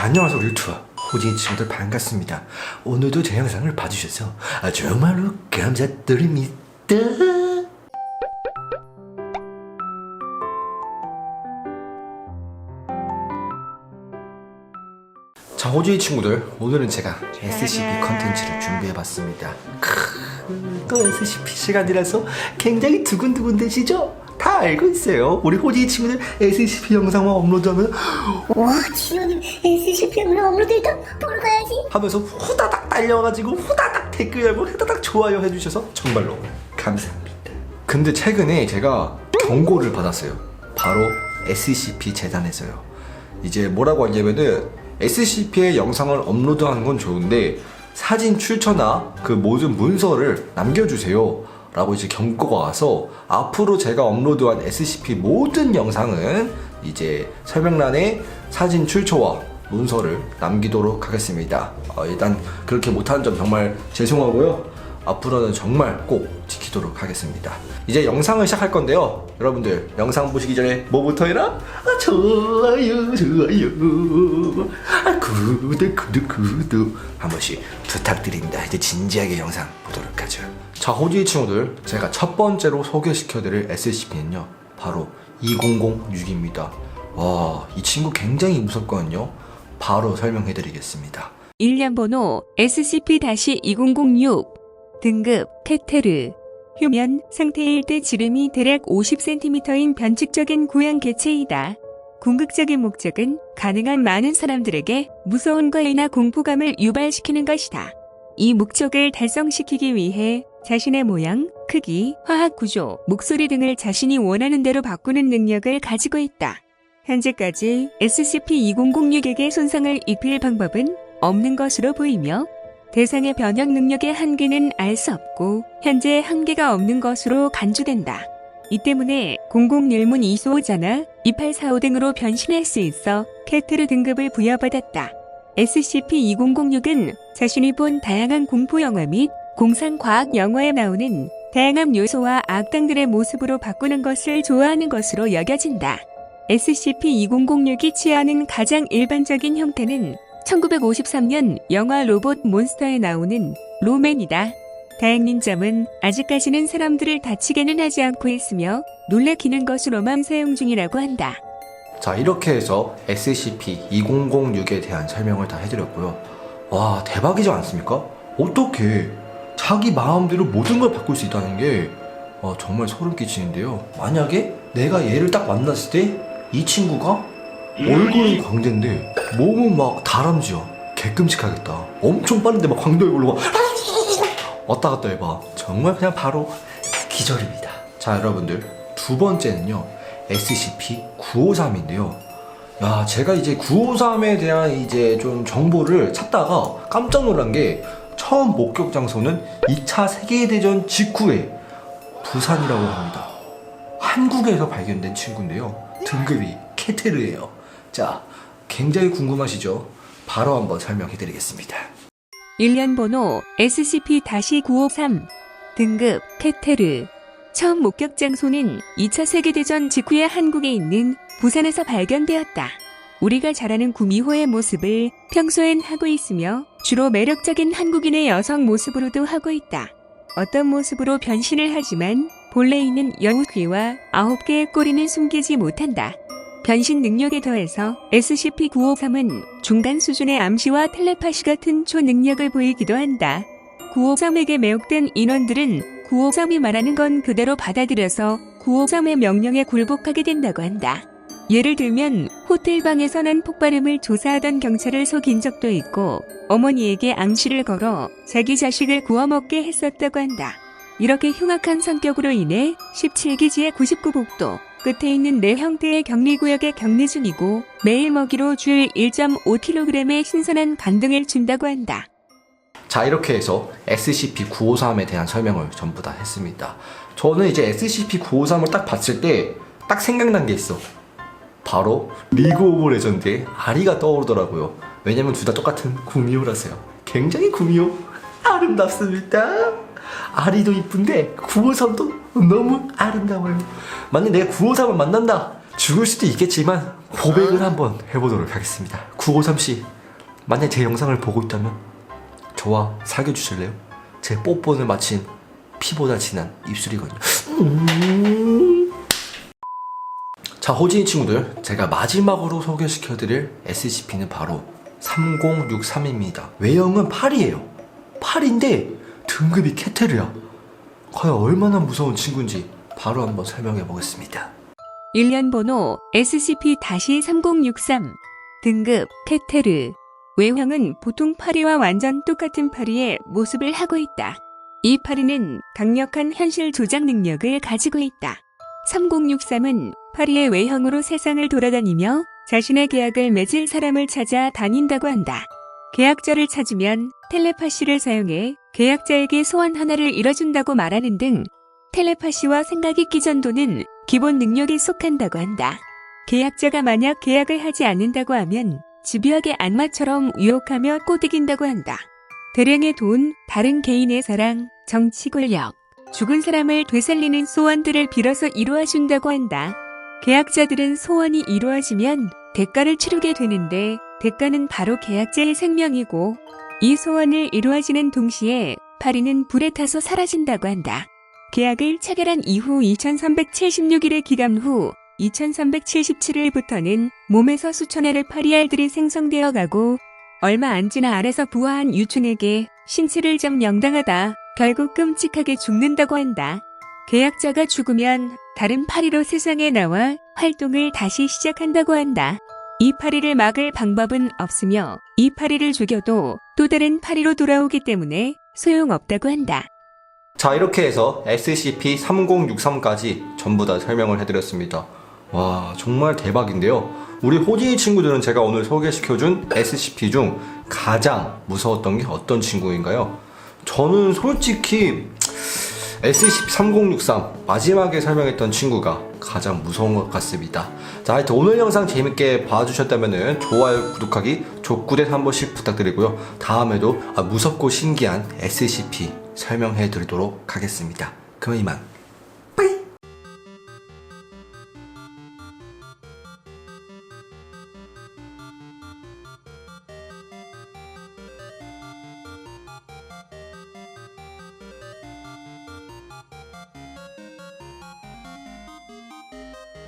자, 안녕하세요 릴투아 호진 친구들 반갑습니다. 오늘도 제 영상을 봐주셔서 정말로 감사드립니다. 자, 호주이 친구들, 오늘은 제가 SCP 컨텐츠를 준비해봤습니다. 또 SCP 시간이라서 굉장히 두근두근되시죠? 다 알고 있어요. 우리 호주이 친구들 SCP 영상만 업로드하면 와, 지효님 SCP 영상 업로드했다, 보러 가야지. 하면서 후다닥 달려가지고 후다닥 댓글하고 후다닥 좋아요 해주셔서 정말로 감사합니다. 근데 최근에 제가 경고를 받았어요. 바로 SCP 재단에서요. 이제 뭐라고 하냐면은 SCP의 영상을 업로드하는 건 좋은데 사진 출처나 그 모든 문서를 남겨주세요 라고 이제 경고가 와서 앞으로 제가 업로드한 SCP 모든 영상은 이제 설명란에 사진 출처와 문서를 남기도록 하겠습니다. 일단 그렇게 못하는 점 정말 죄송하고요. 앞으로는 정말 꼭 지키도록 하겠습니다. 이제 영상을 시작할 건데요. 여러분들 영상 보시기 전에 뭐부터 해라? 좋아요 구독 한 번씩 부탁드립니다. 이제 진지하게 영상 보도록 하죠. 자, 호주이 친구들, 제가 첫 번째로 소개시켜드릴 SCP는요 바로 2006입니다. 와, 이 친구 굉장히 무섭거든요. 바로 설명해드리겠습니다. 일련 번호 SCP-2006 등급 케테르 휴면 상태일 때 지름이 대략 50cm인 변칙적인 고양 개체이다. 궁극적인 목적은 가능한 많은 사람들에게 무서운 과이나 공포감을 유발시키는 것이다. 이 목적을 달성시키기 위해 자신의 모양, 크기, 화학 구조, 목소리 등을 자신이 원하는 대로 바꾸는 능력을 가지고 있다. 현재까지 SCP-2006에게 손상을 입힐 방법은 없는 것으로 보이며 대상의 변형 능력의 한계는 알 수 없고 현재 한계가 없는 것으로 간주된다. 이 때문에 001문 이소호자나 2845 등으로 변신할 수 있어 케테르 등급을 부여받았다. SCP-2006은 자신이 본 다양한 공포영화 및 공상과학 영화에 나오는 다양한 요소와 악당들의 모습으로 바꾸는 것을 좋아하는 것으로 여겨진다. SCP-2006이 취하는 가장 일반적인 형태는 1953년 영화 로봇 몬스터에 나오는 로맨이다. 다행인 점은 아직까지는 사람들을 다치게는 하지 않고 있으며 놀래키는 것으로만 사용 중이라고 한다. 자, 이렇게 해서 SCP-2006에 대한 설명을 다 해드렸고요. 와, 대박이지 않습니까? 어떻게 자기 마음대로 모든 걸 바꿀 수 있다는 게 정말 소름 끼치는데요. 만약에 내가 얘를 딱 만났을 때 이 친구가 얼굴은 광대인데 몸은 막 다람쥐야. 개끔찍하겠다. 엄청 빠른데 막 광대 얼굴로 막 왔다 갔다 해봐. 정말 그냥 바로 기절입니다. 자, 여러분들, 두 번째는요 SCP-953인데요. 야, 제가 이제 953에 대한 이제 좀 정보를 찾다가 깜짝 놀란 게 처음 목격 장소는 2차 세계대전 직후에 부산이라고 합니다. 한국에서 발견된 친구인데요. 등급이 케테르예요. 자, 굉장히 궁금하시죠? 바로 한번 설명해드리겠습니다. 일련 번호 SCP-953 등급 케테르 처음 목격 장소는 2차 세계대전 직후에 한국에 있는 부산에서 발견되었다. 우리가 잘 아는 구미호의 모습을 평소엔 하고 있으며 주로 매력적인 한국인의 여성 모습으로도 하고 있다. 어떤 모습으로 변신을 하지만 본래 있는 0귀와 9개의 꼬리는 숨기지 못한다. 변신 능력에 더해서 SCP-953은 중간 수준의 암시와 텔레파시 같은 초능력을 보이기도 한다. 953에게 매혹된 인원들은 953이 말하는 건 그대로 받아들여서 953의 명령에 굴복하게 된다고 한다. 예를 들면 호텔방에서 난 폭발음을 조사하던 경찰을 속인 적도 있고 어머니에게 암시를 걸어 자기 자식을 구워먹게 했었다고 한다. 이렇게 흉악한 성격으로 인해 17기지의 99복도 끝에 있는 네 형태의 격리구역에 격리 중이고 매일 먹이로 줄 1.5kg의 신선한 간 등을 준다고 한다. 자, 이렇게 해서 SCP-953에 대한 설명을 전부 다 했습니다. 저는 이제 SCP-953을 딱 봤을 때 딱 생각난 게 있어. 바로 리그 오브 레전드의 아리가 떠오르더라고요. 왜냐면 둘 다 똑같은 구미호라서요. 굉장히 구미호 아름답습니다. 아리도 이쁜데 953도 너무 아름다워요. 만약 내가 953을 만난다, 죽을 수도 있겠지만 고백을 한번 해보도록 하겠습니다. 953씨, 만약 제 영상을 보고 있다면 저와 사귀어 주실래요? 제 뽀뽀는 마침 피보다 진한 입술이거든요. 자, 호진이 친구들, 제가 마지막으로 소개시켜드릴 SCP는 바로 3063입니다. 외형은 8이에요. 8인데 등급이 캐테르야. 과연 얼마나 무서운 친구인지 바로 한번 설명해 보겠습니다. 일련 번호 SCP-3063 등급 케테르 외형은 보통 파리와 완전 똑같은 파리의 모습을 하고 있다. 이 파리는 강력한 현실 조작 능력을 가지고 있다. 3063은 파리의 외형으로 세상을 돌아다니며 자신의 계약을 맺을 사람을 찾아 다닌다고 한다. 계약자를 찾으면 텔레파시를 사용해 계약자에게 소원 하나를 이뤄준다고 말하는 등 텔레파시와 생각 읽기 전도는 기본 능력에 속한다고 한다. 계약자가 만약 계약을 하지 않는다고 하면 집요하게 악마처럼 유혹하며 꼬드긴다고 한다. 대량의 돈, 다른 개인의 사랑, 정치 권력, 죽은 사람을 되살리는 소원들을 빌어서 이루어준다고 한다. 계약자들은 소원이 이루어지면 대가를 치르게 되는데 대가는 바로 계약자의 생명이고 이 소원을 이루어지는 동시에 파리는 불에 타서 사라진다고 한다. 계약을 체결한 이후 2376일의 기간 후 2377일부터는 몸에서 수천 회를 파리알들이 생성되어 가고 얼마 안 지나 알에서 부화한 유충에게 신체를 점령당하다 결국 끔찍하게 죽는다고 한다. 계약자가 죽으면 다른 파리로 세상에 나와 활동을 다시 시작한다고 한다. 이 파리를 막을 방법은 없으며 이 파리를 죽여도 또 다른 파리로 돌아오기 때문에 소용없다고 한다. 자, 이렇게 해서 SCP-3063까지 전부 다 설명을 해드렸습니다. 와, 정말 대박인데요. 우리 호진이 친구들은 제가 오늘 소개시켜준 SCP 중 가장 무서웠던 게 어떤 친구인가요? 저는 솔직히 SCP-3063 마지막에 설명했던 친구가 가장 무서운 것 같습니다. 자, 하여튼 오늘 영상 재밌게 봐주셨다면 좋아요, 구독하기, 족구대 한 번씩 부탁드리고요. 다음에도 무섭고 신기한 SCP 설명해 드리도록 하겠습니다. 그럼 이만.